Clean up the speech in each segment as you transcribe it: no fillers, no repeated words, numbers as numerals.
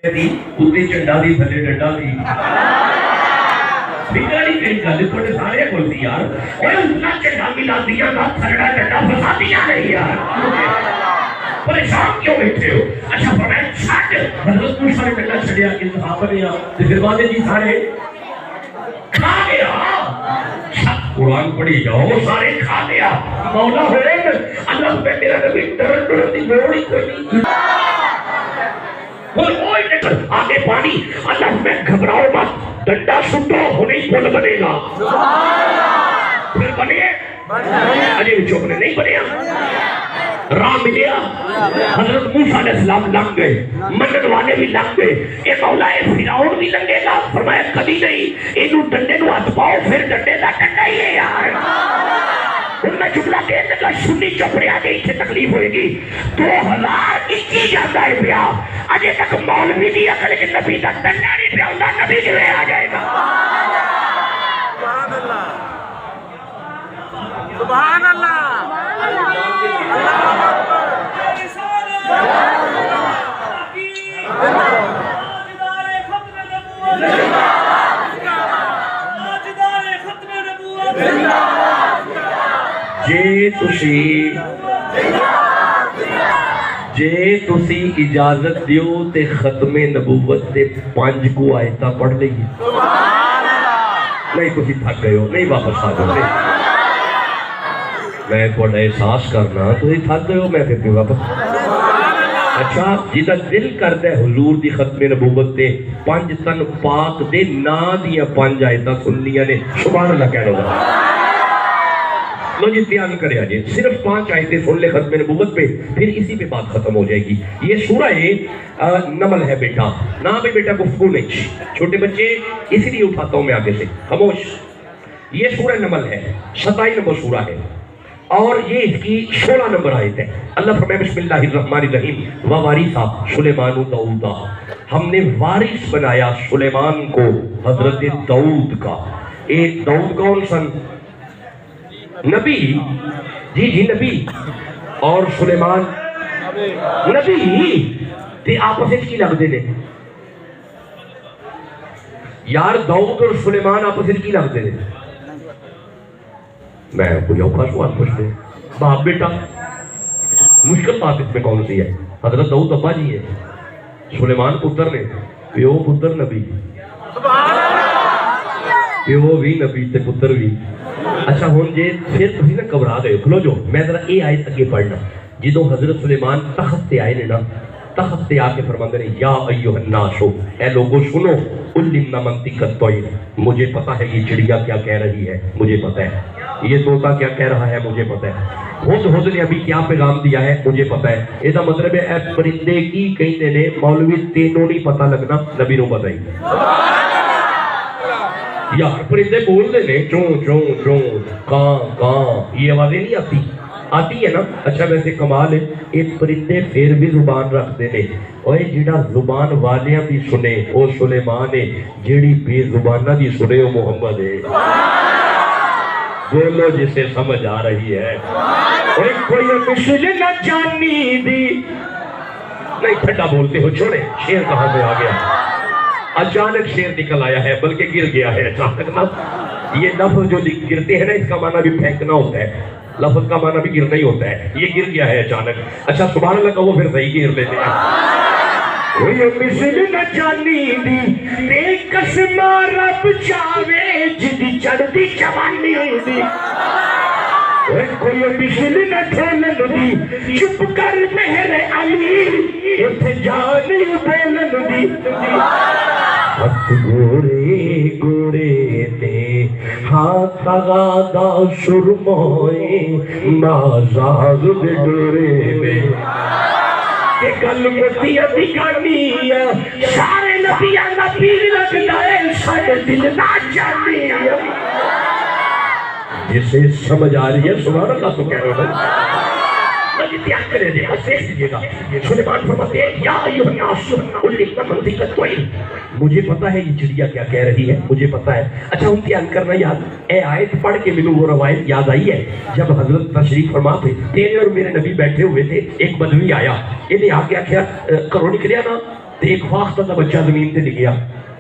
اتنے چنڈا دی تھلے ڈنڈا دی بگاڑی کہیں گل تھوڑے سارے کول سی یار اے اتنا چنڈا ملا دیا گا تھلڑا ڈنڈا پھنسا دیا نہیں یار پریشان کیوں بیٹھے ہو؟ اچھا فرمایا چھٹ حضرت موسیٰ نے ڈنڈا چھڑیا کہ صحابہ نے پھر بعد جی سارے کھا گیا قرآن پڑھی جاؤ سارے کھا گیا مولا ہوئے اللہ پہ میرا نبی ڈرن دی موڑی کوئی نہیں آگے پانی اللہ میں گھبراؤ مت ڈنڈا سٹو ہونی پل بنے گا پھر بنے اجے چوک نے نہیں بنیا راہ ملیا حضرت موسیٰ علیہ السلام لنگ گئے منن والے بھی لنگ گئے اے مولا اے فرعون بھی لنگے گا فرمایا کبھی نہیں اینو ڈنڈے نو ہاتھ پاؤ پھر ڈنڈے دا ڈنڈا ہی ہے یار ان میں جملہ کہنے کا سنی چپڑے آگے اسے تکلیف ہوئے گی 2021 جاتا ہے پیا آجے تک مولوی نہیں آگا لیکن نبی دا ڈنڈا نہیں پیا ہوتا نبی جو ہے آ جائے گا سبحان اللہ جے تسی اجازت دیو تے ختم نبوت تے 5 کو آیتاں پڑھ لیں گے نہیں تسی تھک گئے ہو نہیں واپس آ جاؤ میں تھوڑا احساس کرنا تسی تھک گئے ہو میں پھر بھی واپس اچھا جیدہ دل کرتا ہے حضور دی ختم نبوت تے 5 تن پاک دے نا دیا 5 آیتاں سننیاں نے سبحان اللہ کہہ لو لو جی تیان کرے آجے صرف 5 آیتیں سن لے ختم نبوت پہ پھر اسی پہ بات ختم ہو جائے گی یہ سورہ نمل ہے بیٹا نا بھی بیٹا گفتگو نہیں چھوٹے بچے اسی لیے اٹھاتا ہوں میں آگے سے خاموش یہ سورہ نمل ہے 27 نمبر سورہ ہے اور یہ اس کی 16 نمبر آیت ہے اللہ فرمائے بسم اللہ الرحمن الرحیم ووارثا سلیمان داؤد ہم نے وارث بنایا سلیمان کو حضرت داؤد کا ایک داؤد کون سن نبی جی نبی اور سلیمان نبی تے آپس کی لگ دینے یار داؤد اور سلیمان آپس کی لگ دینے میں کوئی اوکھا سوال پوچھتے ہیں باپ بیٹا مشکل بات اس میں کون سی ہے حضرت داؤد ابا جی ہے سلیمان پتر نے پیو پتر نبی پیو بھی نبی تے پتر بھی اچھا ہون جے پھر تسی نہ گھبرا گئے کھلو جو میں ذرا اے آیت اگے پڑھنا جدوں حضرت سلیمان تخت تے آئے نے نا تخت تے آ کے فرماندے نے یا ایھا الناس اے لوگوں سنو علمنا منطق الطیر مجھے پتہ ہے یہ چڑیا کیا کہہ رہی ہے مجھے پتہ ہے یہ طوطا کیا کہہ رہا ہے مجھے پتہ ہے ہد نے ابھی کیا پیغام دیا ہے مجھے پتہ ہے یہ دا مطلب ہے اے پرندے کی کہندے نے مولوی تینوں نہیں پتہ لگنا نبی نو پتہ ہی یار پرندے بول دے نے چون چون چون کاں کاں یہ آوازیں نہیں آتی ہے نا اچھا ویسے کمال ہے ایک پرندے پھر بھی زبان رکھ دے نے اوے جڑا زبان والیاں بھی سنے او سلیمان ہے جڑی بے زبانہ بھی سنے او محمد ہے بولو جسے سمجھ آ رہی ہے اوے کوئی مثل نہ جانی دی نہیں ٹھنڈا بولتے ہو چھوڑے شیر کہاں سے آ گیا اچانک شیر نکل آیا ہے بلکہ گر گیا ہے اچانک نا یہ لفظ جو گرتے ہیں نا اس کا معنی بھی پھینکنا ہوتا ہے لفظ کا معنی بھی گرنا ہی ہوتا ہے یہ گر گیا ہے اچانک اچھا سبحان اللہ کہو پھر صحیح گر لیتے ہیں کوئی مثل نہ جانی دی تے قسم رب چاوے جدی چڑھتی جوانی دی کوئی مثل نہ کھیلن دی چپ کر میرے علی اتھے جانی بولن دی ہاتھ گوڑے گوڑے تے ہاتھ غادا شرمائے نازاز دے ڈورے میں کہ گل متی ادھگانی سارے نبیان دا پیر لگتا ہے سارے دل نہ جانی جسے سمجھ آ رہی ہے سبحان اللہ تو کہہ رہا ہوں تیار کرے دے حسیس دیجئے گا سلیمان فرماتے ہیں یا ایھا الناس علمنا منطق الطیر مجھے پتا ہے یہ چڑیا کیا کہہ رہی ہے مجھے پتا ہے اچھا ان دھیان کرنا یاد اے آیت پڑھ کے ملوں وہ روایت یاد آئی ہے جب حضرت تشریف فرما تھے تیرے اور میرے نبی بیٹھے ہوئے تھے ایک بدوی آیا انہیں آ کے آخیا کرو نکلیا نا تے ایک فاختہ دا بچہ زمین تے ڈگیا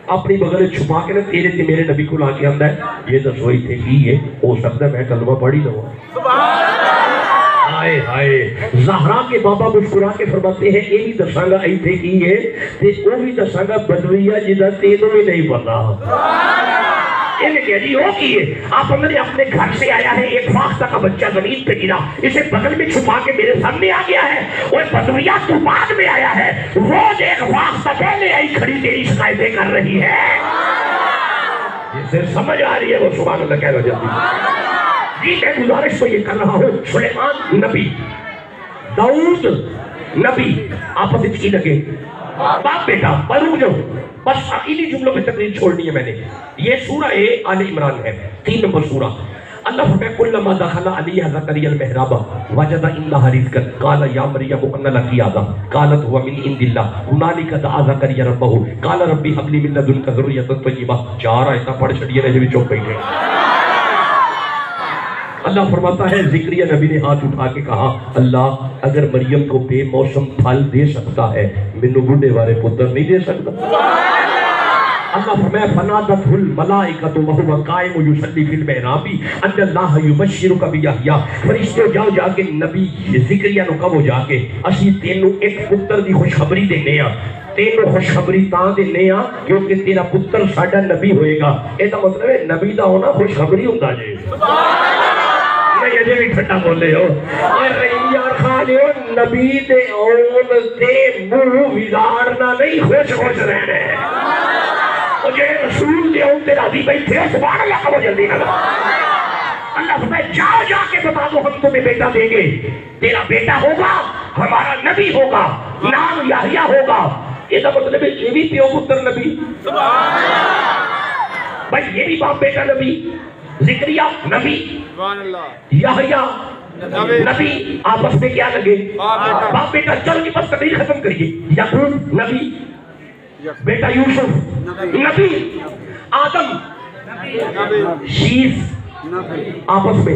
اپنی بغل چھپا کے نا تیرے تے میرے نبی کو لا کے آندا ہے یہ دسو تھے کی ہے ہو سکتا ہے میں کلمہ پڑھی لوں ہائے ہائے زہرا کے بابا مسکرا کے فرماتے ہیں یہ بھی دساں گا ایتھے کی ہے تے وہ بھی دساں گا بدویہ جدا تینوں بھی نہیں پتا انہیں کہہ جی ہو کی ہے آپ اپنے گھر سے آیا ہے ایک فاختہ کا بچہ زمین پہ گرا اسے بغل میں چھپا کے میرے سامنے آ گیا ہے وہ بدویہ تو بعد میں آیا ہے روز ایک فاختہ پہلے آئی کھڑی تیری شکایتیں کر رہی ہے جسے سمجھ آ رہی ہے وہ سبحان اللہ کہہ رہا جلدی جی میں گزارش تو یہ کر رہا ہوں سلیمان نبی داؤد نبی آپس کی لگے باپ بیٹا پڑھو جو بس انہی جملوں میں تقریر چھوڑنی ہے میں نے یہ سورہ آل عمران ہے 3 نمبر سورہ اللہ فرمائے کلما دخل علیہ زکریا المحراب وجد عندها رزقا قال یا مریم ان لك هذا قالت هو من عند الله هنالك دعا زکریا ربه قال ربی هب لي من لدنك ذریة طیبہ 4 آیتاں پڑھ چھڑیے نے جو چوک بیٹھے اللہ فرماتا ہے زکریا نبی نے ہاتھ اٹھا کے کہا اللہ اگر مریم کو بے موسم پھل دے سکتا ہے مینوں بڈھے والے پتر نہیں دے سکتا اللہ فرمایا فنادته الملائکۃ وهو قائم یصلی فی المحراب ان اللہ یبشرک بیحییٰ فرشتے جاؤ جا کے نبی زکریا نو کہو جا کے اسی تینوں ایک پتر دی خوشخبری دینے ہاں تینوں خوشخبری تاں دینے ہاں کیونکہ تیرا پتر ساڈا نبی ہوئے گا اے دا مطلب ہے نبی دا ہونا خوشخبری ہوندا جے نہیں اجے بھی ٹھنڈا بولے ہو ارے یار خالی ہو نبی دے اون تے منہ وگاڑنا نہیں خوش خوش رہنے مجھے رسول دے اون تے راضی بیٹھے سبحان اللہ کہو جلدی نہ اللہ فرمائے جاؤ جا کے بتا دو ہم تمہیں بیٹا دیں گے تیرا بیٹا ہوگا ہمارا نبی ہوگا نام یحییٰ ہوگا یہ تو مطلب ہے یہ بھی پیو پتر نبی بھائی یہ بھی باپ بیٹا نبی زکریا نبی یحییٰ نبی آپس میں کیا لگے باپ بیٹا چل کی بس تقریر ختم کریے یعقوب نبی بیٹا یوسف نبی آدم شیف آپس میں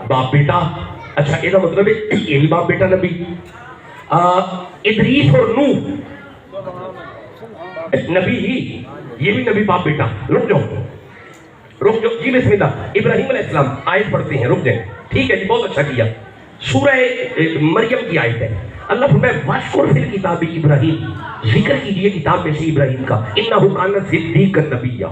باپ بیٹا اچھا یہ مطلب ہے یہ بھی باپ بیٹا نبی ادریس اور نوح نبی ہی یہ بھی نبی باپ بیٹا رک جاؤ جی بسم اللہ ابراہیم علیہ السلام آیت پڑھتے ہیں رک جائیں ٹھیک ہے جی بہت اچھا کیا سورہ مریم کی آیت ہے اللہ فرمائے وَاشْكُرْ فِي الْكِتَابِ ابراہیم ذکر کیجئے کتاب میں سے ابراہیم کا اِنَّهُ كَانَ صِدِّيقًا نَبِيًّا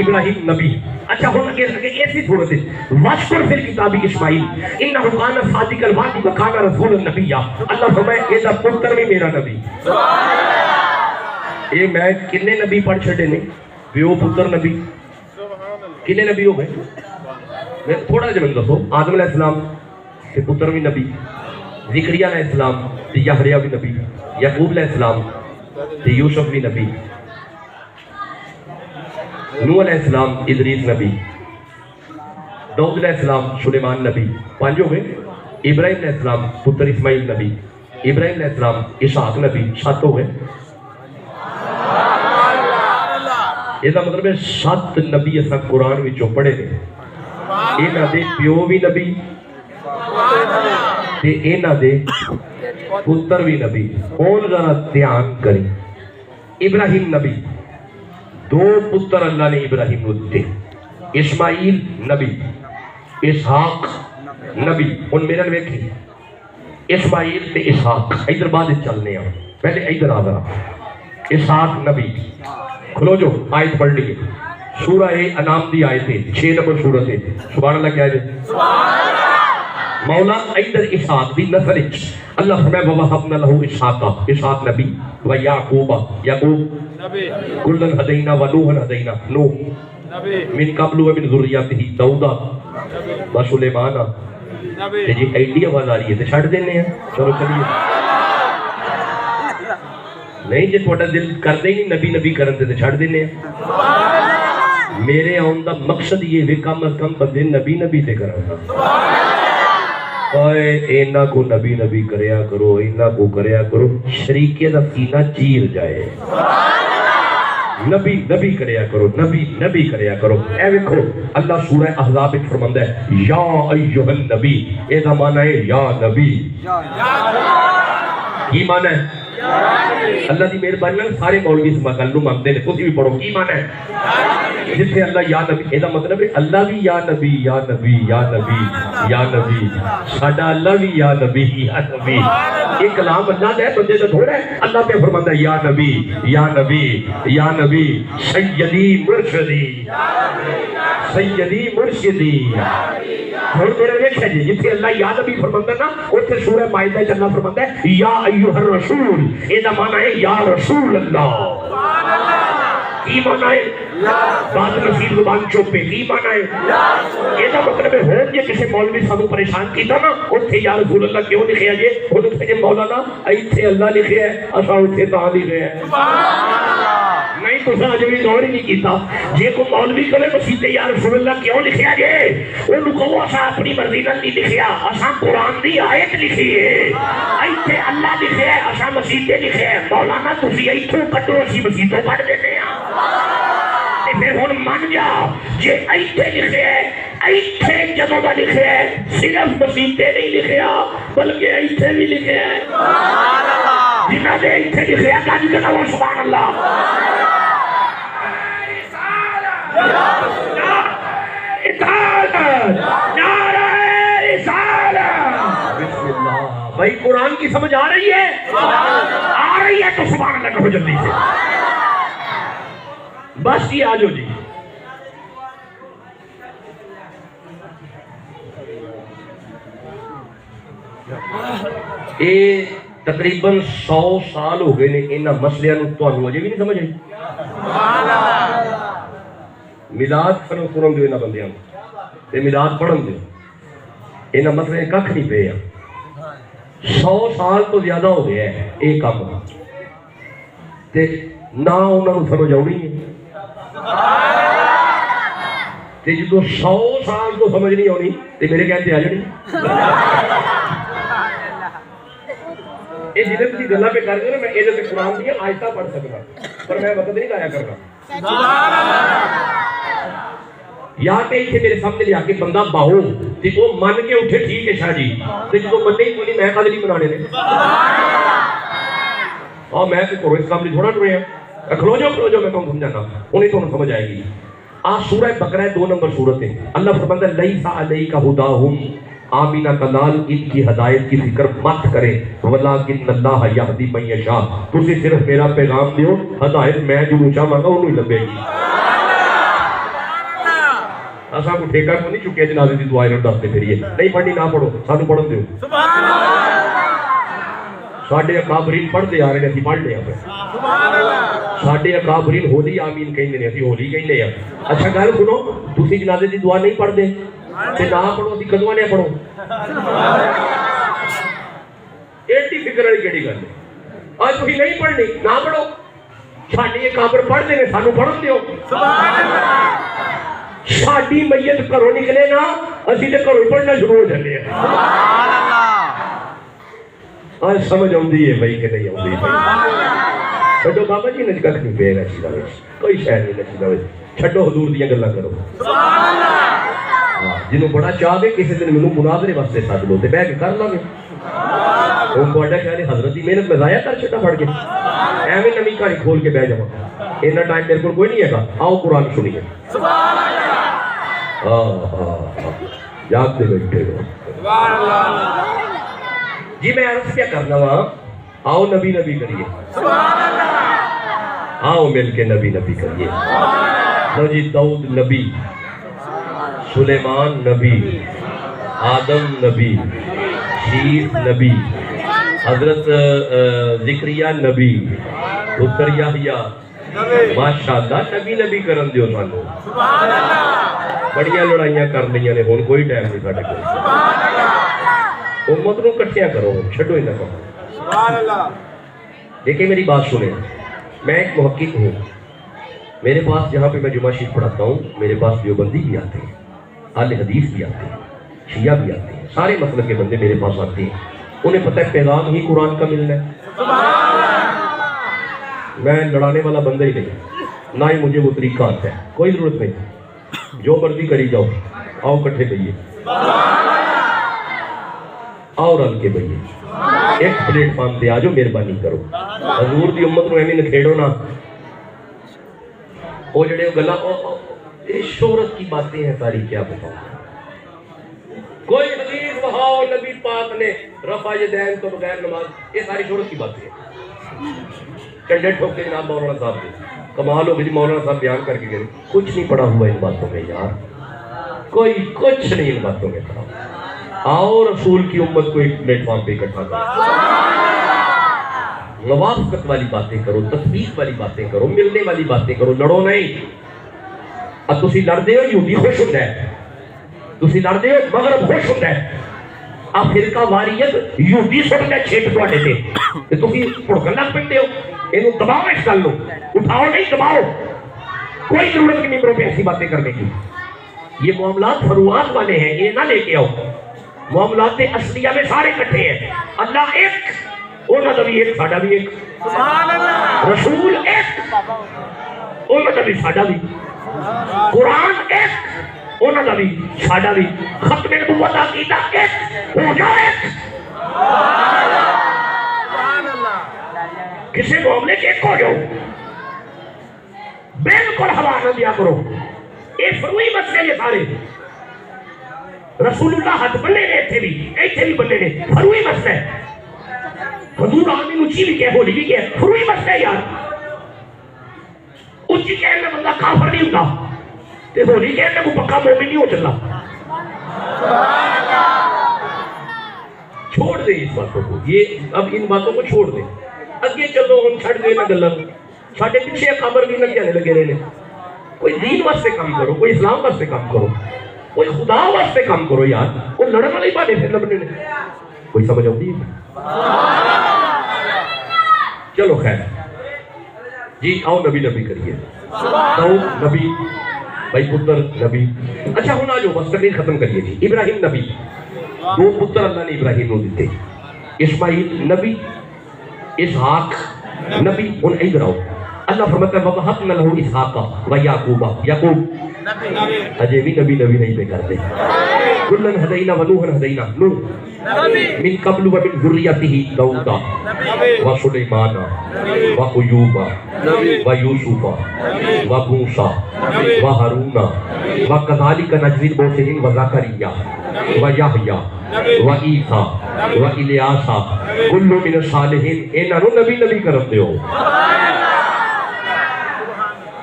ابراہیم نبی اچھا ہونا کہ ایسی صورت ہے وَاشْكُرْ فِي الْكِتَابِ اسماعیل اِنَّهُ كَانَ صَادِقَ الْوَعْدِ وَكَانَ رَسُولًا نَبِيًّا اللہ فرمائے ایسا پتر بھی میرا نبی یہ میں کنے نبی پڑھ چھڑے نے بیو پتر نبی کنے نبی ہو گئے تھوڑا جب دسو آدم علیہ السلام کے پتر بھی نبی زکریا علیہ السلام تے یحییٰ بھی نبی یعقوب علیہ السلام تے یوسف بھی نبی نوح علیہ السلام ادریس نبی داؤد علیہ السلام سلیمان نبی 5 ہو گئے ابراہیم علیہ السلام پتر اسماعیل نبی ابراہیم علیہ السلام اسحاق نبی 7 ہو گئے یہ مطلب ہے 7 نبی ایسا قرآن میں جو پڑھے نے اینا دے پیو بھی نبی تے اینا دے پتر بھی نبی اور ذرا دھیان کریں ابراہیم نبی 2 پتر اللہ نے ابراہیم کو دیتے اسماعیل نبی اسحاق نبی ان میرا نویکھی اسماعیل تے اسحاق ادھر بعد چلنے ہیں پہلے ادھر آ ذرا اسحاق نبی کھلو جو آیت پڑھ لیے سورہ انعام دی آیت ہے 6 نمبر سورت ہے سبحان اللہ کیا ہے مولا ادھر اسحاق دی نسل اللہ فرمائے وَوَهَبْنَا لَهُ اسحاق اسحاق نبی وَيَعْقُوبَ یعقوب نبی کُلًّا هَدَيْنَا وَنُوحًا هَدَيْنَا نوح نبی من قبل ومن ذریته داؤد وسلیمان نبی جی ایڈی آواز آ رہی ہے تے چھڑ دینے ہیں چلو چلیے نہیں جی تھوڑا دل کر دے نہیں نبی نبی کرن تے چھڑ دینے ہیں میرے آن دا مقصد یہ بھی کم از کم بندے نبی نبی تے کرنا اوے اینا کو نبی نبی کریا کرو اینا کو کریا کرو شریکے دا سینہ چیر جائے نبی نبی کریا کرو نبی نبی کریا کرو اے ویکھو اللہ سورہ احزاب ایک فرماندہ ہے یا ایھا النبی اے دا معنی ہے یا نبی کی مانا ہے اللہ دی مہربانی نال سارے مولوی اس گل نوں منتے نے تسی بھی پڑھو کی مانا ہے جتھے اللہ یا نبی اے دا مطلب ہے اللہ بھی یا نبی یا نبی یا نبی یا نبی ساڈا اللہ بھی یا نبی یا نبی یہ کلام اللہ دا ہے بندے دا تھوڑا ہے اللہ پہ فرماندا ہے یا نبی یا نبی یا نبی سیدی مرشدی سیدی مرشدی ہن میرے ویکھیا جی جتھے اللہ یا نبی فرماندا نا اوتھے سورہ مائدہ وچ اللہ فرماندا ہے یا ایھا الرسول اے دا معنی ہے یا رسول اللہ سبحان اللہ کی معنی ہے بات نصیب زبان چوپے کی معنی ہے یہ دا مطلب ہے ہون جے کسی مولوی سانو پریشان کیتا نا اوتھے یا رسول اللہ کیوں لکھیا جے اوتھے جے مولانا ایتھے اللہ لکھیا ہے اساں اوتھے تا لکھیا ہے سبحان اللہ نہیں تو اج بھی غور ہی نہیں کیتا جے کو مولوی کہے مسیح یا رسول اللہ کیوں لکھیا جے اونوں کہو اساں اپنی مرضی نال نہیں لکھیا اساں قرآن دی آیت لکھی ہے ایتھے اللہ لکھیا ہے اساں مسیح تے لکھیا ہے مولانا تسی ایتھوں کڈو اسی مسیح تو کڈ دینے ہاں پھر ہن من جا جے ایتھے لکھیا ہے ایتھے جدوں دا لکھیا ہے صرف مسیح تے نہیں لکھیا بلکہ ایتھے بھی لکھیا ہے سبحان اللہ جنہاں دے ایتھے لکھیا گج کہو سبحان اللہ بھائی قرآن کی سمجھ آ رہی ہے آ رہی ہے تو سبحان اللہ کہو جلدی سے بس یہ آجو جی اے تقریباً 100 سال ہو گئے نے انہاں مسئلیاں نوں تانوں اجے بھی نہیں سمجھ آئی میلاد سنن دیو انہاں بندیاں تے میلاد پڑھن دیو انہاں مسئلے ککھ نہیں پے 100 سال تو زیادہ ہو گیا ہے ایک کام تے نہ انہاں نوں سمجھ آونی ہے تے جدوں 100 سال تو سمجھ نہیں آنی تے میرے کہتے آ جانی یہ جنہیں تھی گلہ پہ کر دیں نا میں ایجا سے قرآن دیا آہستہ پڑھ سکتا پر میں وقت نہیں لایا کرنا یا کہ اسے میرے سامنے لیا کے بندہ باہو تے وہ من کے اٹھے ٹھیک ہے شاہ جی تے جو مننے ہی کوئی میں قدر نہیں بنانے نے اور میں تو کرو اس کام لی تھوڑا ٹرے ہیں کھلو جو میں کہوں سمجھانا انہیں تو سمجھ آئے گی سورہ بقرہ 2 نمبر سورت ہے اللہ فرماتا ہے لیسا علیک ھداھم آمینہ کلال ان کی ہدایت کی فکر مت کرے ولیکن اللہ یہدی من یشاء تسی صرف میرا پیغام دیو ہدایت میں جو چاہاں گا انہوں ہی لبے گی اساں کو ٹھیکہ کو نہیں چکے جنازے دی دعائیں نہ دستے پھریے نہیں پڑھنی نہ پڑھو سانو پڑھن دیو سبحان اللہ ساڈے اکابرین پڑھتے آ رہے ہیں اسی پڑھ لے آپ سبحان اللہ ساڈے اکابرین ہولی آمین کہندے نے اسی ہولی کہندے ہیں اچھا گل سنو تسی جنازے دی دعا نہیں پڑھ دے تے نہ پڑھو اسی کدوں نے پڑھو ایڈی فکر والی کیڑی گل ہے اج تسی نہیں پڑھنی نہ پڑھو ساڈے اکابر پڑھدے نے سانو پڑھن دیو سبحان اللہ ساڈی میت گھروں نکلے نا اسی تے گھروں پڑھنا شروع ہو جاندے ہیں سبحان اللہ آج سمجھ آؤندی ہے بھائی کہ نہیں آؤندی چھڈو بابا جی نچ ککھ نہیں پے گا چیزاں وچ کوئی شے نہیں نچدا وچ چھڈو حضور دیاں گلاں کرو سبحان اللہ جنوں بڑا چاہ دے کسی دن مینوں مناظرے واسطے سد لو تے بیٹھ کے کر لاں گے ہن تہاڈا خیال ہے حضرت دی محنت میں ضائع کر چھڈا پڑ کے ایویں نویں کہانی کھول کے بیٹھ جاواں اتنا ٹائم میرے کول کوئی نہیں ہے گا آؤ قرآن سنیے سبحان اللہ یاد دے بیٹھے ہو سبحان اللہ جی میں عرض کیا کرنا وہاں آؤ نبی نبی کریے سبحان اللہ آؤ مل کے نبی نبی کریے تو جی داؤد نبی سلیمان نبی آدم نبی شیس نبی حضرت ذکریہ نبی پتر یحییٰ ماشاءاللہ نبی نبی کرن دیو سانو سبحان اللہ بڑیاں لڑائیاں کر لئیاں نے ہن کوئی ٹائم نہیں ساڈے کول سبحان اللہ امت نوں کٹھیاں کرو چھڈو انہاں کو سبحان اللہ دیکھیں میری بات سنیں میں ایک محقق ہوں میرے پاس جہاں پہ میں جمعہ شریف پڑھاتا ہوں میرے پاس دیوبندی بھی آتے ہیں اہل حدیث بھی آتے ہیں شیعہ بھی آتے ہیں سارے مسلک کے بندے میرے پاس آتے ہیں انہیں پتہ ہے پیغام ہی قرآن کا ملنا ہے سبحان اللہ میں لڑانے والا بندہ ہی نہیں نہ ہی مجھے وہ طریقہ آتا ہے کوئی ضرورت نہیں جو مرضی کری جاؤ آؤ کٹھے بھئیے آؤ رل کے بھئیے ایک پلیٹ فارم پہ آ جاؤ، مہربانی کرو، حضور دی امت نو ایویں نکھیڑو نا۔ وہ جڑے گلا یہ شہرت کی باتیں ہیں ساری، کیا بتاؤ؟ کوئی حدیث بہاؤ نبی پاک نے رفع یدین تو بغیر نماز، یہ ساری شہرت کی باتیں ہیں۔ کنڈے ٹھوک کے جناب مولانا صاحب نے کمال ہو گئی، مولانا صاحب بیان کر کے گئے کچھ نہیں پڑا ہوا ان باتوں میں یار، کوئی کچھ نہیں ان باتوں میں پڑا۔ آؤ رسول کی امت کو ایک پلیٹ فارم پہ اکٹھا کرو، موافقت والی باتیں کرو، تثبیت والی باتیں کرو، ملنے والی باتیں کرو، لڑو نہیں۔ اب تسی لڑتے ہو یہودی خوش ہوتا ہے، تسی لڑتے ہو مغرب خوش ہوتا ہے، اب فرقہ واریت یہودی سنتا ہے چھیٹ تواڈے تے تے تسی بھڑکن لگ پیندے ہو۔ اینو دباؤ اس گل نو، اٹھاؤ نہیں دباؤ، کوئی ضرورت نہیں ممبروں پہ ایسی باتیں کرنے کی۔ یہ معاملات فروعات والے ہیں، یہ نہ لے کے آؤ۔ معاملات اصلیہ میں سارے کٹھے ہیں، اللہ ایک، انہاں دا بھی ایک، ساڈا بھی ایک، رسول ایک، انہاں دا بھی ساڈا بھی، قرآن ایک، انہاں دا بھی ساڈا بھی، ختم نبوت عقیدہ ایک، ہو جاؤ ایک، کسی معاملے کے ایک ہو جاؤ، بالکل ہوا نہ دیا کرو۔ یہ فروئی مسئلے یہ سارے، رسول اللہ ہاتھ بننے نے ایتھے بھی بننے نے، فروئی مسئلہ ہے۔ حضور آمین اچھی بھی کہہ بولی بھی کہہ، فروئی مسئلہ ہے یار۔ اچھی کہنے میں بندہ کافر نہیں ہوتا، تے بولی کہنے کو پکا مومن نہیں ہو چلا۔ چھوڑ دیں اس باتوں کو، یہ اب ان باتوں کو چھوڑ دیں، اگے چلو ہم چھڑ دیں نہ گلن، ساڈے پیچھے قبر بھی نہ کہنے لگے رہنے۔ کوئی دین واسطے کام کرو، کوئی اسلام واسطے کام کرو، کوئی خدا واسطے کام کرو یار، وہ لڑن والی باتیں پھر لبنے نے، کوئی سمجھ آتی ہے؟ چلو خیر جی، آؤ نبی نبی کریے، آؤ نبی بھائی پتر نبی۔ اچھا ہوں آ جاؤ بس تقریر ختم کریے جی۔ ابراہیم نبی، دو پتر اللہ نے ابراہیم کو دیتے، اسماعیل نبی، اسحاق نبی۔ ہن ادھر آؤ، اللہ فرماتا ہے وَوَهَبْنَا لَهُ إِسْحَاقَ وَيَعْقُوبَ، یعقوب اجے بھی نبی نبی نہیں پہ کرتے۔ كُلًّا هَدَيْنَا وَنُوحًا هَدَيْنَا، نوح من قبل ومن ذريته داؤد وسليمان وأيوب ويوسف وموسى وهارون وكذلك نجزي المحسنين وزكريا ويحيى وعيسى وإلياس كل من الصالحين۔ انہوں نبی نبی کرم دیو،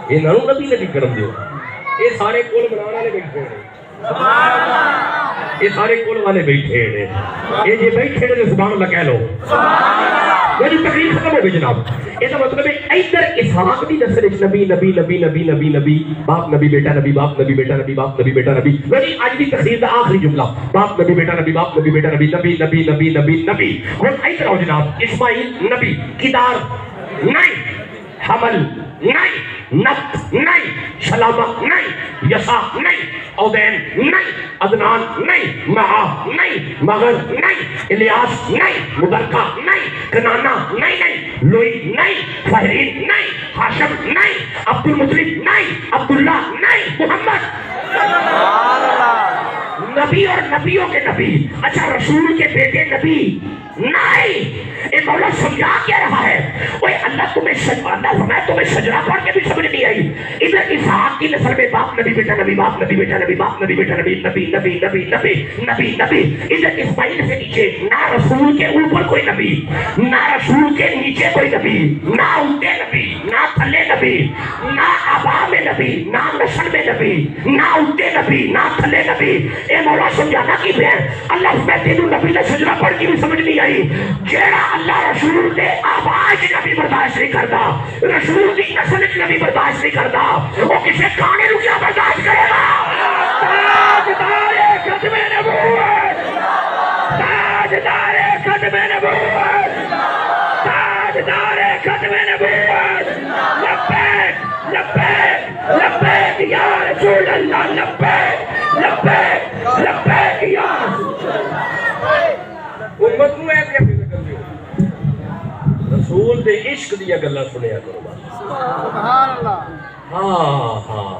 انہوں نبی نبی کرم دیو۔ یہ سارے کول بنانے والے بیٹھے ہیں، یہ سارے کول والے بیٹھے ہیں، یہ جی بیٹھے ہیں زبان اللہ کہہ لو۔ میری تقریر ختم ہو گئی جناب۔ یہ تو مطلب ہے ادھر اسحاق دی نسل نبی نبی نبی نبی نبی نبی، باپ نبی بیٹا نبی، باپ نبی بیٹا نبی، باپ نبی بیٹا نبی۔ میری آج دی تقریر دا آخری جملہ، باپ نبی بیٹا نبی، باپ نبی بیٹا نبی، نبی نبی نبی نبی نبی۔ اور ادھر آؤ جناب، اسماعیل نبی، کدار نہیں، حمل نہیں، نبت نہیں، سلامہ نہیں، یسا نہیں، عدین نہیں، عدنان نہیں، معا نہیں، مغر نہیں، الیاس نہیں، مبرکہ نہیں، کنانا نہیں، لوئی نہیں، فہرین نہیں، ہاشم نہیں، عبد المطلب نہیں، عبداللہ نہیں، محمد نبی اور نبیوں کے نبی۔ اچھا رسول کے بیٹے نبی نہیں، اے مولا سمجھا کیا رہا ہے؟ اوے اللہ تمہیں سجدہ پڑھ کے بھی سمجھ نہیں آئی۔ ادھر اسحاق کی نسل میں باپ نبی بیٹا نبی، باپ نبی بیٹا نبی، باپ نبی بیٹا نبی، نبی نبی نبی نبی نبی نبی۔ ادھر اسماعیل سے نیچے نہ رسول کے اوپر کوئی نبی، نہ رسول کے نیچے کوئی نبی، نہ اونٹے نبی، نہ تھلے نبی، نہ آبا میں نبی، نہ نسل میں نبی، نہ اونٹے نبی، نہ تھلے نبی۔ اے مولا سمجھانا کی پھر اللہ میں تینوں نبی نے سجدہ پڑھ کے بھی سمجھ نہیں آئی۔ جیڑا اللہ رسول دے آواز نبی برداشت نہیں کرتا، رسول دی نسل نبی برداشت نہیں کرتا، وہ کسے کھانے رو کیا برداشت کرے گا؟ تاجدار ختم نبوت، تاجدار ختم نبوت، تاجدار ختم نبوت، لبیک لبیک لبیک یا رسول اللہ، لبیک لبیک لبیک یا رسول اللہ۔ امت نو ایسے رسول دے عشق دیا گلا سنیا کرو بس۔ سبحان اللہ۔ ہاں ہاں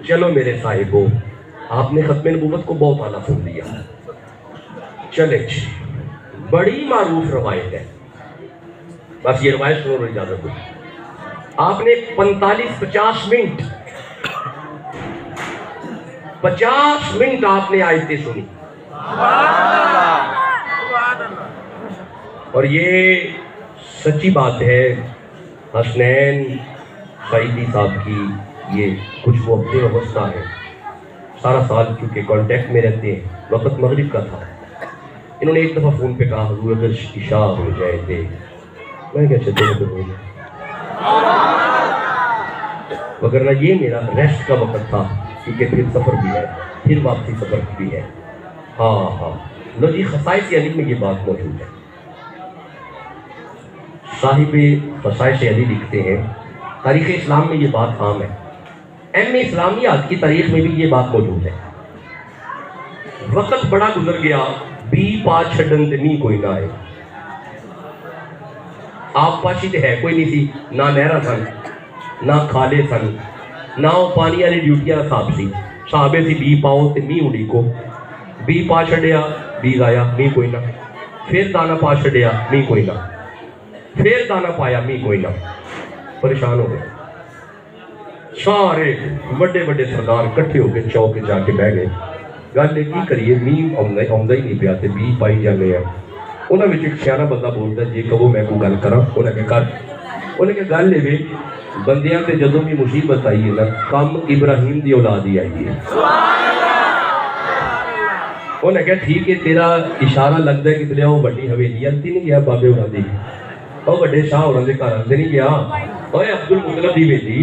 چلو میرے صاحبو، آپ نے ختم نبوت کو بہت اعلیٰ سن لیا، چلے بڑی معروف روایت ہے، بس یہ روایت سنو اور اجازت دو. آپ نے 45-50 منٹ 50 منٹ آپ نے آیتیں سنی، اور یہ سچی بات ہے. حسنین سعیدی صاحب کی یہ کچھ وہ ہفتے وابستہ ہے، سارا سال کیونکہ کانٹیکٹ میں رہتے ہیں. وقت مغرب کا تھا، انہوں نے ایک دفعہ فون پہ کہا حضور اگر عشاء ہو جائے تھے. میں کہا چلتے تو ہو جائے، وگرنہ یہ میرا ریسٹ کا وقت تھا کیونکہ پھر سفر بھی ہے، پھر واپسی سفر بھی ہے. ہاں لو جی، خصائص علی میں یہ بات موجود ہے. صاحب خصائص علی لکھتے ہیں تاریخ اسلام میں یہ بات عام ہے، ایم اسلامیات کی تاریخ میں بھی یہ بات موجود ہے. وقت بڑا گزر گیا، بی پا چھڈن تے نہیں کوئی نہ آئے. آپ پاشی تے ہے کوئی نہیں سی، نہ نہرہ سن، نہ کھالے سن، نہ وہ پانی والی ڈیوٹیاں صاحب سی. صحابے سی بی پاؤ تے نہیں اڑی کو، بی پا چھڈیا بی آیا نہیں کوئی نہ، پھر دانا پا چھڈیا نہیں کوئی نہ، پھر دانا پایا نہیں کوئی نہ. پریشان ہو گئے سارے بڑے بڑے سردار کٹھے ہو کے چوک جا کے بہ گئے. گل کی کریے میہ آؤں ہی نہیں پیا تے بی پائی جانے ہیں. انہوں نے ایک سیاح بندہ بولتا جی کہو میں کوئی گل کرا. انہیں کہ کر. انہیں کہ گل لے بندیاں تے جدوں بھی مصیبت آئی ہے نا کم ابراہیم دی اولاد ہی آئی ہے. انہیں کہا ٹھیک ہے تیرا اشارہ لگتا ہے کہ تلے وہ بڑی حویلی انتی نہیں گیا بابے ہونا دی، وہ بڑے شاہ ہونا دے گھر اندر نہیں گیا. اوے عبد المطلب دی بیٹی،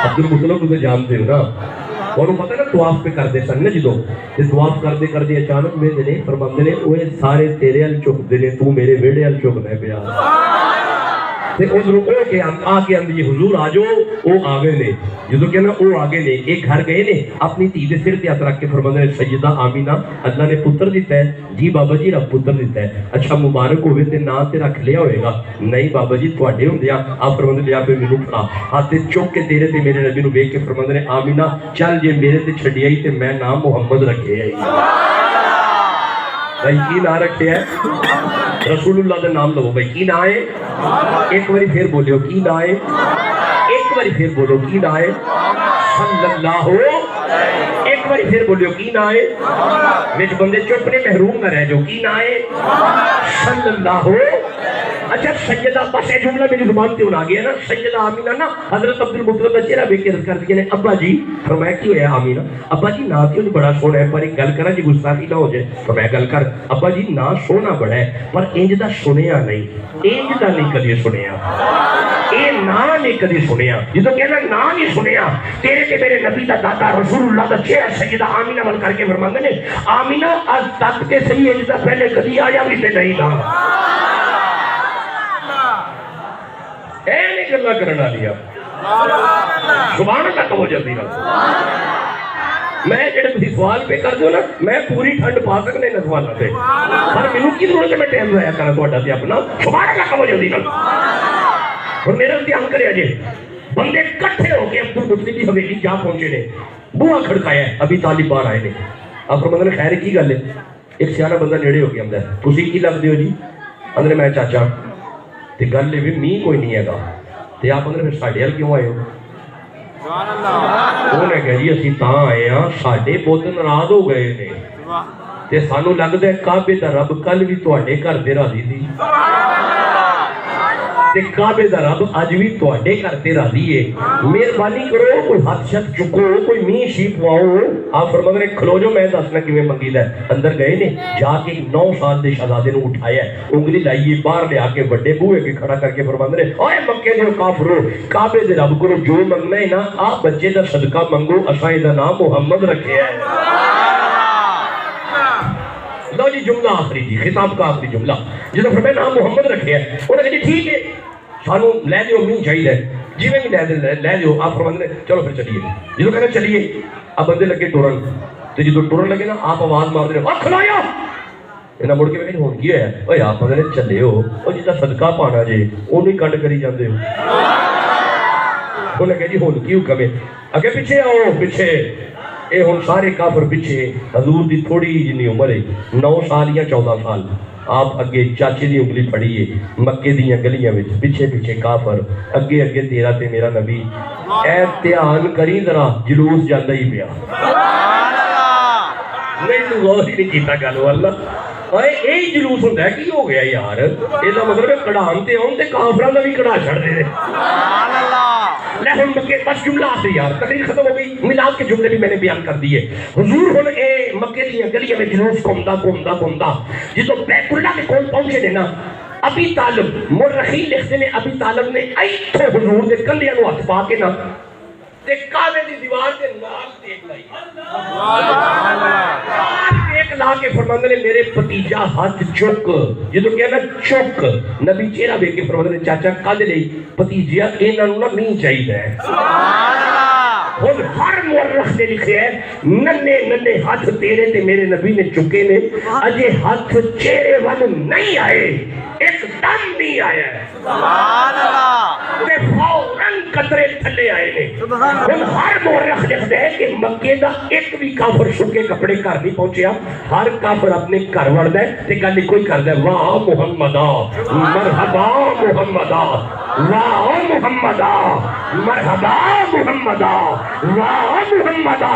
عبد المطلب تو جانتے ہو نا. انہوں پتہ نا طواف پہ کرتے سن نا جدوں تے طواف کرتے کرتے اچانک میرے نے فرماندے نے اوے سارے تیرے ال چکدے نے تو میرے ویڑے ال چکنا پیا. تے ادھروں او کہ آ کے اندر یہ حضور آ جاؤ، او آگے نے جدوں کہنا او آگے نے ایک گھر گئے نے اپنی دھی دے سر تے ہاتھ رکھ کے فرماندے نے سیدہ آمینہ اللہ نے پتر دیتا ہے. جی بابا جی رب پتر دیتا ہے. اچھا مبارک ہوئے تے نا تے رکھ لیا ہوئے گا؟ نہیں بابا جی تواڈے ہوندے آ. آپ فرماندے لیا پہ مینوں پڑھا ہاتھ چک کے تیرے تے میرے نبی نو ویکھ کے فرماندے نے آمینہ چل جے میرے تے چھڈی آئی تے میں نام محمد رکھے آئی. بھائی کی نام رکھے ہے؟ رسول اللہ دا نام لو. بھائی کی نام ہے؟ ایک باری پھر بولیو کی نام ہے؟ ایک باری پھر بولو کی نام ہے؟ صلی اللہ ہو. ایک باری پھر بولیو کی نام ہے؟ وچ بندے چپ نے محروم نہ رہ جو. کی نام ہے؟ صلی اللہ ہو. اچھا سیدہ بس یہ جملہ میری زبان تے آ گیا نا. سیدہ آمینہ نا حضرت عبد المطلب کا چہرہ دیکھ کے عرض کر دیا نے ابا جی. فرمایا کی ہویا آمینہ؟ ابا جی نا تے بڑا سونا ہے پر ایک گل کرا جی گستاخی نہ ہو جائے. فرمایا گل کر. ابا جی نا سونا بڑا ہے پر انج دا سنیا نہیں، انج دا نہیں کدی سنیا. اے نا نہیں کدی سنیا. جدوں کہنا نا نہیں سنیا تیرے تے میرے نبی دا دادا رسول اللہ دا چہرہ سیدہ آمینہ ول کر کے فرماندے نے آمینہ اج تک تے صحیح انج دا پہلے کدی آیا بھی تے نہیں نا. گلا کرنا لیا زبان تک ہو جاتی نا. میں جڑے تسی سوال پہ کر دو نا میں پوری ٹھنڈ پا سکنے ان سوالوں پہ پر مینوں کی ضرورت ہے میں ٹائم ضائع کرا تہاڈا تے اپنا. زبان تک ہو جاتی نا. اور میرا امتحان کریا جی بندے کٹھے ہو کے عبد المطلب کی حویلی جا پہنچے نے. بوہا کھڑکایا ہے ابھی طالب باہر آئے نے. آپ فرماندے نے خیر کی گل ہے؟ ایک سیاح بندہ نیڑے ہو گیا اندر. تسی کی لگدے ہو جی؟ اندر میں چاچا تے گل یہ بھی می کوئی نہیں ہے گا تے آپ اندر پھر ساڈے ال کیوں آئے ہو؟ انہیں کہا جی اسی تاں آئے ہاں ساڈے بت ناراض ہو گئے نے تے سانو لگدا ہے کعبے دا رب کل بھی تواڈے گھر تے راضی سی تے کعبے دا رب اج بھی تواڈے گھر تے راضی ہے. مہربانی کرو کوئی ہاتھ شت چکو کوئی می شی پواؤ. آپ فرماندے نے کھلو جو میں دسنا کیویں منگیدا ہے. اندر گئے نے جا کے 9 سال دے شہزادے نو اٹھایا ہے انگلی لائیے باہر لے آ کے بڑے بوئے کے کھڑا کر کے فرماندے نے اوئے مکے دے کافرو کعبے دے رب کو جو منگنا ہے نا آ بچے دا صدقہ منگو اساں دا نام محمد رکھیا ہے. لو جی جملہ آخری جی خطاب کا آخری جملہ جدوں فرمایا نام محمد رکھیا ہے. انہوں نے کہا جی ٹھیک ہے سانو لے دیو مین چاہیے جی میں بھی لے دیو. آپ فرماندے نے چلو پھر چلیے. جدوں کہنا چلیے اب بندے لگے ٹورن تو جدوں ٹورن لگے نا آپ آواز مار دے کھلایا انہیں مڑ کے میں کہیں ہون کی ہے اوے آپ نے چلے ہو وہ جدا صدقہ پانا جی انہوں ہی کنڈ کری جاندے ہو. انہیں کہا جی ہون کی حکم ہے اگے پیچھے آؤ پیچھے اے ہن سارے کافر پیچھے، حضور دی تھوڑی جنی عمر ہے 9 سال یا 14 سال، آپ اگے چاچے دی انگلی پھڑیے مکے دیاں گلیاں وچ، پیچھے پیچھے کافر، اگے اگے تیرا تے میرا نبی۔ اے دھیان کری ذرا، جلوس جاندا ہی پیا، نہیں تو غور ہی نہیں کیتا گل واللہ۔ اے یہی جلوس ہوندا ہے، کی ہو گیا یار؟ اے دا مطلب ہے کڑھان تے آن تے کافراں دا بھی کڑھا چھڑ دے۔ لے ہن مکے بس جملہ آتے یار، تقریر ختم ہو گئی، میلاد کے جملے بھی میں نے بیان کر دیے۔ حضور ہن اے مکے دی گلیاں میں جلوس گھومدا جدوں بیت اللہ کے کول پہنچے نے نا، ابی طالب مورخین لکھتے نے ابی طالب نے ایتھے حضور دے کندھیاں نوں ہاتھ پا کے نا تے کعبے دی دیوار دے نال ٹیک لائی، ٹیک لا کے فرماندے نے میرے بھتیجا ہاتھ چک، جدوں کہنا چک، نبی چہرہ ویکھ کے فرماندے نے چاچا کدے لئی؟ بھتیجیا انہاں نوں نہ نہیں چاہیے۔ ہن ہر مورخ نے لکھیا ہے ننے ننے ہاتھ تیرے تے میرے نبی نے چکے نے، اجے ہاتھ چہرے ول نہیں آئے، ایک دم نہیں آیا ہے، سبحان اللہ، تے فوراً قطرے تھلے آئے نے۔ ہن ہر مورخ لکھدا ہے کہ مکے دا ایک بھی کافر سکے کپڑے گھر نہیں پہنچیا، ہر کافر اپنے گھر وڑدا ہے تے گل کوئی کردا ہے واہ محمدا مرحبا محمدا، واہ محمدا مرحبا محمدا، واہ محمدا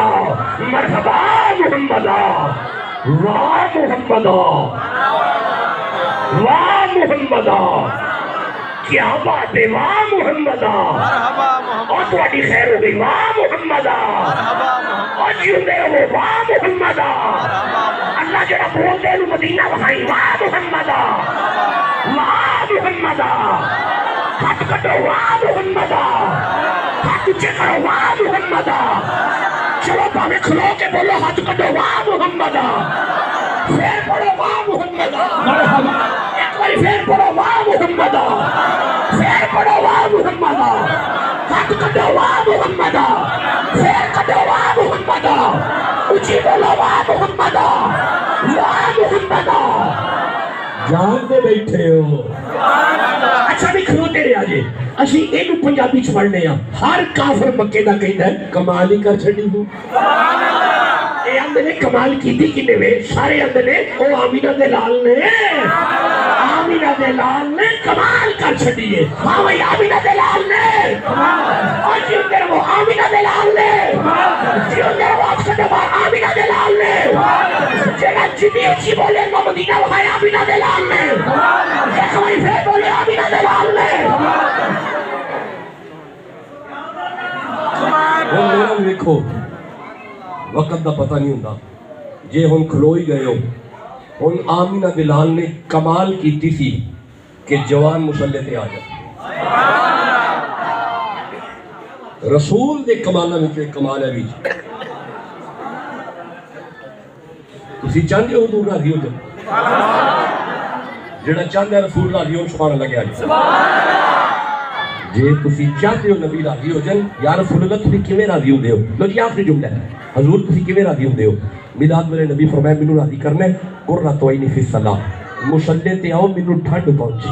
مرحبا محمدا، واہ محمدا واہ محمدا، کیا بات ہے، واہ محمدا، اور تھوڑی خیر ہو گئی، واہ محمدا، اور جیوندے ہو واہ محمدا، اللہ جڑا بول دے نو مدینہ وہائی، واہ محمدا واہ محمدا، ہاتھ کٹو واہ محمدا، ہاتھ اونچے کرو واہ محمدا، چلو پاوے کھلو کے بولو ہاتھ کٹو واہ محمدا، پھر پڑھو واہ محمدا، ایک باری پھر پڑھو واہ محمدا، پھر پڑھو واہ محمدا، ہاتھ کٹو واہ محمدا، پھر کٹو واہ محمدا، اونچی بولو واہ محمدا واہ محمدا۔ جان دے بیٹھے ہو، اچھا بھی کھلوتے رہے آجے، اسی اینو پنجابی چ پڑھنے ہیں، ہر کافر مکے دا کہندا ہے کمال ہی کر چھڈی ہوں، اے اندے نے کمال کیتی کنے وے؟ سارے اندے نے او آمینہ دے لال نے، آمینہ دے لال نے کمال کر چھڈیے، ہاں بھائی آمینہ دے لال نے، اور جیوندے رہو آمینہ دے لال نے، جیوندے رہو آپ سے دبا آمینہ دے لال نے، جیڑا جنی اچھی بولے نو مدینہ وہائی آمینہ دے لال نے، ایک باری پھر بولے آمینہ دے لال نے۔ میرا دیکھو وقت دا پتہ نہیں ہوتا، جے ہن کھلو ہی گئے ہو، ہن آمینہ بلال نے کمال کیتی سی کہ جوان مسلح تے آ جائے، رسول دے کمالہ میں ایک کمال ہے بیچ، تسی چاہتے ہو حضور راضی ہو جائے، جڑا چاہتا ہے رسول راضی ہو سبحان اللہ کے آجائے، جے تسی چاہتے ہو نبی راضی ہو جائے، یا رسول اللہ تسی کیویں راضی ہو دے ہو؟ لو جی آخری جملہ ہے، حضور تسی کیویں راضی ہو دے ہو؟ میلاد میرے نبی فرمایا مینوں راضی کرنا ہے قرۃ عین فی الصلاۃ، مصلی تے آؤ مینوں ٹھنڈ پہنچے،